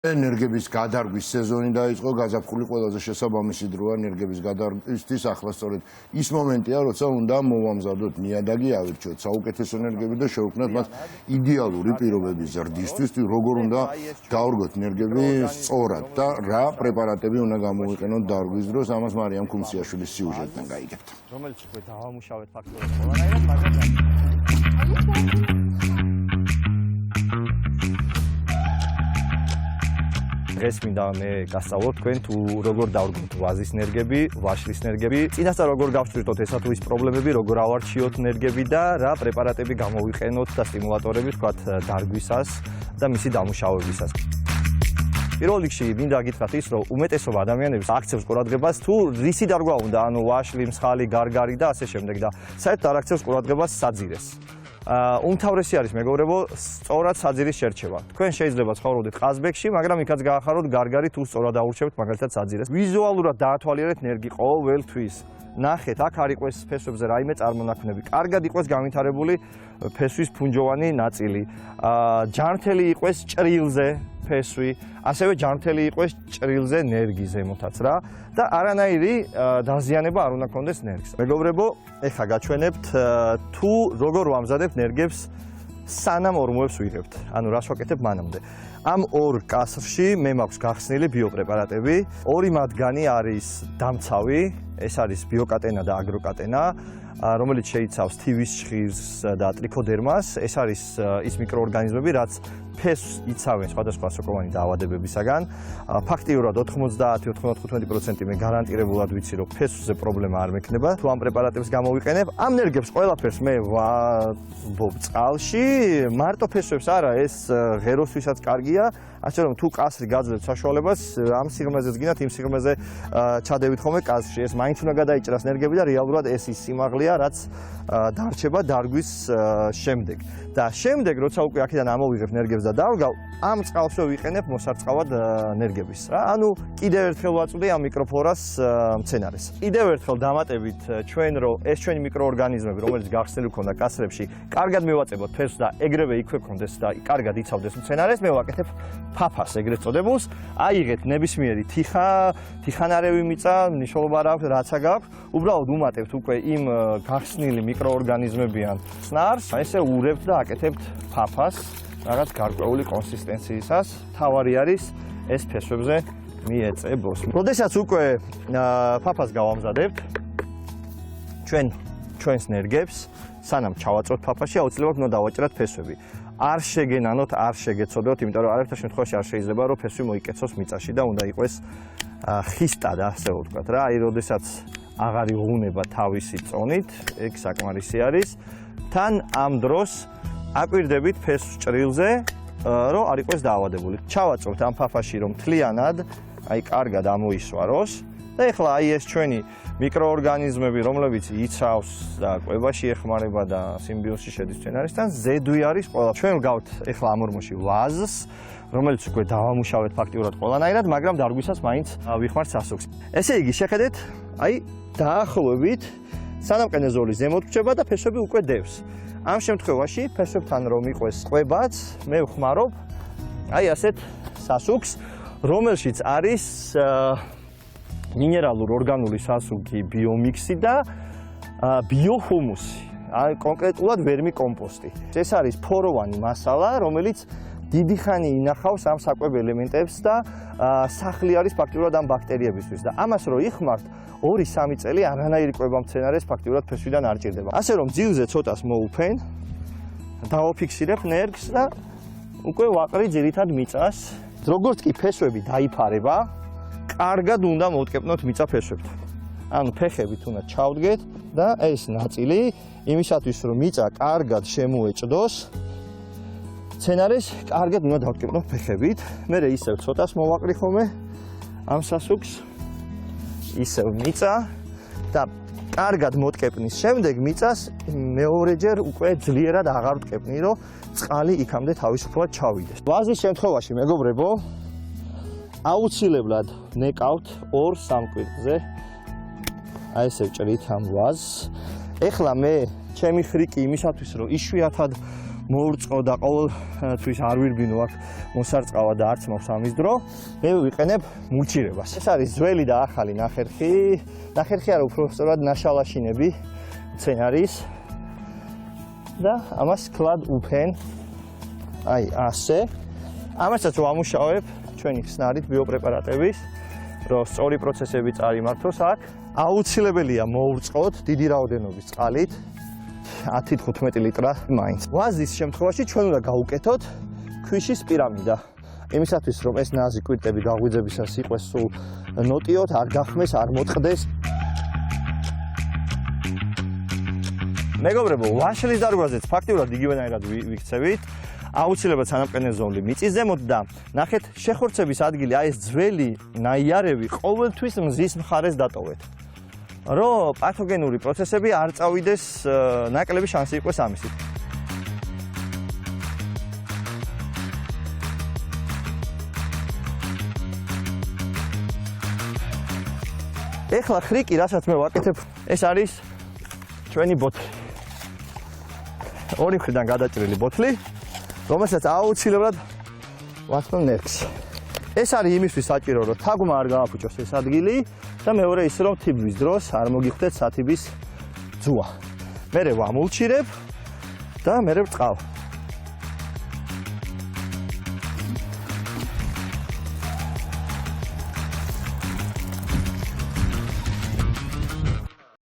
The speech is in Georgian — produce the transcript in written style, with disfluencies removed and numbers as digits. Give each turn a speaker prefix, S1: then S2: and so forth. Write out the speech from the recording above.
S1: ენერგების გადარგვის სეზონი დაიწყო, გაზაფხული ყველაზე შესაბამისი დროა ენერგების გადარგვისთვის. ახლა სწორედ ის მომენტია, როცა უნდა მოვამზადოთ ნიადაგი, ავირჩიოთ საუკეთესო ენერგები და შევქმნათ მათ იდეალური პირობები ზრდისთვის, როგორ უნდა დავრგოთ ენერგები სწორად და რა პრეპარატები უნდა გამოვიყენოთ დარგვის დროს. ამას მარიამ ქუმსიაშვილის სიუჟეტიდან გაიგებთ.
S2: რომელიც უკვე დავამუშავეთ ფაქტორებს ყველანაირად, მაგრამ დღეს მინდა მე გასწავლოთ თქვენ თუ როგორ დავრგოთ ვაზის ენერგები, ვაშლის ენერგები, წინასწარ როგორ გავშლირდოთ ესა თუ ის პრობლემები, როგორ ავარჩიოთ ენერგები და რა პრეპარატები გამოვიყენოთ და სტიმულატორები თქვათ დარგვისას და მისი დამუშავებისას. პირველ რიგში მინდა გითხრათ ის, რომ უმეტესობა ადამიანებს აქცევს ყურადღებას თუ რისი დარგვა უნდა, ანუ ვაშლი, მსხალი, გარგარი და ასე შემდეგ და საერთოდ არ აქცევს ყურადღებას საძირეს. უმთავრესი არის მეგობრებო, სწორად საძირის შერჩევა. თქვენ შეიძლება ცხოვრობდეთ ყაზბეგში, მაგრამ იქაც გაახაროთ გარგარი თუ სწორად აურჩევთ მაგალითად საძირეს. ვიზუალურად დაათვალიერეთ ნერგი ყოველთვის. ნახეთ, აქ არ იყოს ფესვებზე რაიმე წარმონაქმნები. კარგად იყოს განვითარებული ფესვის ფუნჯოვანი ნაწილი. ჯანმრთელი იყოს ჭრილზე ფესვი, ასევე ჯანმრთელი იყოს ჭრილზე ნერგი ზემოთაც რა და არანაირი დაზიანება არ უნდა გქონდეს ნერგს. მეგობრებო, ეხლა გაჩვენებთ თუ როგორ ვამზადებთ ნერგებს სანამ ორმოებს ვიღებთ. ანუ რას ვაკეთებ მანამდე. ამ ორ კასრში მე მაქვს გახსნილი ბიოპრეპარატები. ორი მათგანი არის დამცავი, ეს არის ბიოკატენა და აგროკატენა, რომელიც შეიცავს თივის ჟღირს და ტრიქოდერმას. ეს არის ის მიკროორგანიზმები, რაც ფესვს იცავენ სხვადასხვა სოკოვანი დაავადებებისაგან. ფაქტიურად 90-95% მე გარანტირებულად ვიცი, რომ ფესვზე პრობლემა არ მექნება. თუ ამ პრეპარატებს გამოვიყენებ, ამ ნერგებს ყველაფერს მე ვაბობ წყალში, მარტო ფესვებს არა, ეს ღეროსთვისაც კარგია. ასე რომ თუ კასრი გაძლევთ საშუალებას, ამ სიღრმეზეც გინდათ, იმ სიღრმეზე ჩადევით ხოლმე კასრში. ეს მაინც უნდა გადაიჭრას ნერგები და რეალურად ეს ის სიმაღლეა, რაც დარჩება დარგვის შემდეგ. და შემდეგ, როცა უკვე აქედან ამოვიღებ ნერგებს და დავრგავ, ამ წყალსვე ვიყენებ მოსარწყავად ნერგების. რა, ანუ კიდევ ერთხელ ვაწვდი ამ მიკროფლორას მცენარეს. კიდევ ერთხელ დამატებით ჩვენ, რომ ეს ჩვენი მიკროორგანიზმები, რომელიც გახსნილი ქონდა კასრებში, კარგად მივაწებოთ ფესვს და ეგრევე იქვე ქონდეს და კარგად იცავდეს მცენარეს, მე ვაკეთებ ფაფას ეგრეთ წოდებულს. აიღეთ ნებისმიერი თიხანარევი მიწა, მნიშვნელობა არ აქვს, რაცა გაქვს, უბრალოდ უმატებთ უკვე იმ გახსნილი მიკროორგანიზმებიან ხსნარს, ესე ურევთ და აკეთებთ ფაფას რაღაც გარკვეული კონსისტენციისას. თავარი არის ეს ფესვებზე მიეწებოს. როდესაც უკვე ფაფას გავამზადებთ ჩვენს ნერგებს, სანამ ჩავაწვევთ ფაფაში, აუცილებლად უნდა დავაჭრათ ფესვები. არ შეგენანოთ, არ შეგეცოდოთ, იმიტომ რომ არაერთი შემთხვევაში არ შეიძლება რომ ფესვი მოიკეცოს მიწაში და უნდა იყოს ხისტად, ასე ვთქვათ რა. აი, როდესაც აღარ იღუნება თავისი წონით, ეგ საკმარისი არის. თან ამ დროს აკვირდებით ფესვს ჭრილზე, რომ არ იყოს დაავადებული. ჩავაწვევთ ამ ფაფაში, რომ მთლიანად, აი, კარგად ამოისვაროს. და ეხლა აი ეს ჩვენი მიკროორგანიზმები, რომლებიც იცავს და კვებაში ეხმარება და სიმბიოზში შედის მცენარესთან, ზედვი არის ყველა. ჩვენ გავთ ეხლა ამ ორმოში ვაზს, რომელიც უკვე დავამუშავეთ ფაქტიურად ყველანაირად, მაგრამ დარგვისას მაინც ვიხმართ სასუქს. ესე იგი, შეხედეთ, აი დაახლოებით სანამყენე ზოლი ზემოთ რჩება და ფესვები უკვე დევს. ამ შემთხვევაში ფესვებთან რომ იყოს კვებაც, მე ვხმარობ აი ასეთ სასუქს, რომელშიც არის მინერალურ-ორგანული სასუქი, ბიომიქსი და ბიოჰუმუსი, კონკრეტულად ვერმიკომპოსტი. ეს არის ფოროვანი მასალა, რომელიც დიდი ხანი ინახავს ამ საკვებ ელემენტებს და სახლი არის ფაქტიურად ამ ბაქტერიებისთვის და ამას რო იხმართ 2-3 წელი არანაირი კვება მცენარეს ფაქტიურად ფესვიდან არ ჭირდება. ასე რომ ძილზე ცოტას მოუფენ, დავაფიქსირებ ნერგს და უკვე ვაყრი ძირითად მიწას. როგორც კი ფესვები დაიფარება, კარგად უნდა მოვტკეპნოთ მიწა ფესვებთან. ანუ ფეხებით უნდა ჩავდგეთ და ეს ნაწილი იმისათვის რომ მიწა კარგად შემოეჭდოს, მცენარეს კარგად უნდა დავტკეპნოთ ფეხებით. მერე ისევ ცოტას მოვაყრი ხოლმე ამ სასუქს. ისევ მიწა და კარგად მოტკეპნის შემდეგ მიწას მეორეჯერ უკვე ძლიერად აღარ ვტკეპნი, რომ წყალი იქამდე თავისუფლად ჩავიდეს. ვაზის შემთხვევაში, მეგობრებო, აუცილებლად ნეკავთ 2-3 კვირტზე. აი ესე ვჭრით ამ ვაზს. ეხლა მე ჩემი ხრიკი იმისათვის, რომ იშვიათად მოურწყო და ყოველთვის არ ვირბინო აქ მოსარწყავა და არც მაქვს ამის დრო, მე ვიყენებ მულჩირებას. ეს არის ძველი და ახალი ნახერხი. ნახერხი არა, უფრო სწორად ნაშალაშინები მცენარის და ამას კლად უფენ. აი ასე. ამასაც ვამუშავებ ჩვენი ხსნარით ბიოპრეპარატების, რომ სწორი პროცესები წარიმართოს აქ. აუცილებელია მოურწყოთ დიდი რაოდენობის წყალით 10-15 ლიტრა მაინც. ვაზის შემთხვევაში ჩვენ უნდა გავუკეთოთ ქვიშის პირამიდა. იმისათვის რომ ეს ნაზი კვირტები გაღვიძებისას იყოს სულ ნოტიოთ, არ გახმეს, არ მოტყდეს. მეგობრებო, ვაშლის დარგვაზეც ფაქტიურად იგივენაირად ვიქცევით. აუცილებლად სანაპირო ზოლი მიწის ზემოთ და ნახეთ შეხორცების ადგილი, აი ეს ძველი ნაიარევი ყოველთვის მზის მხარეს დატოვეთ. რომ პათოგენური პროცესები არ წავიდეს, ნაკლები შანსი იყოს ამისით. ეხლა ხრიკი, რასაც მე ვაკეთებ, ეს არის ჩვენი ბოთლი. ორი მხრიდან გადაჭრილი ბოთლი, რომელსაც აუცილებლად ვასწავლ ნერგს. ეს არის იმისთვის საჭირო, რომ თაგვმა არ გააფუჭოს ეს ადგილი და მეორე ის, რომ თიბვის დროს არ მოგიხდეთ სათიბის ძუა. მერე ვამულჩირებ და მერე ვწყავ.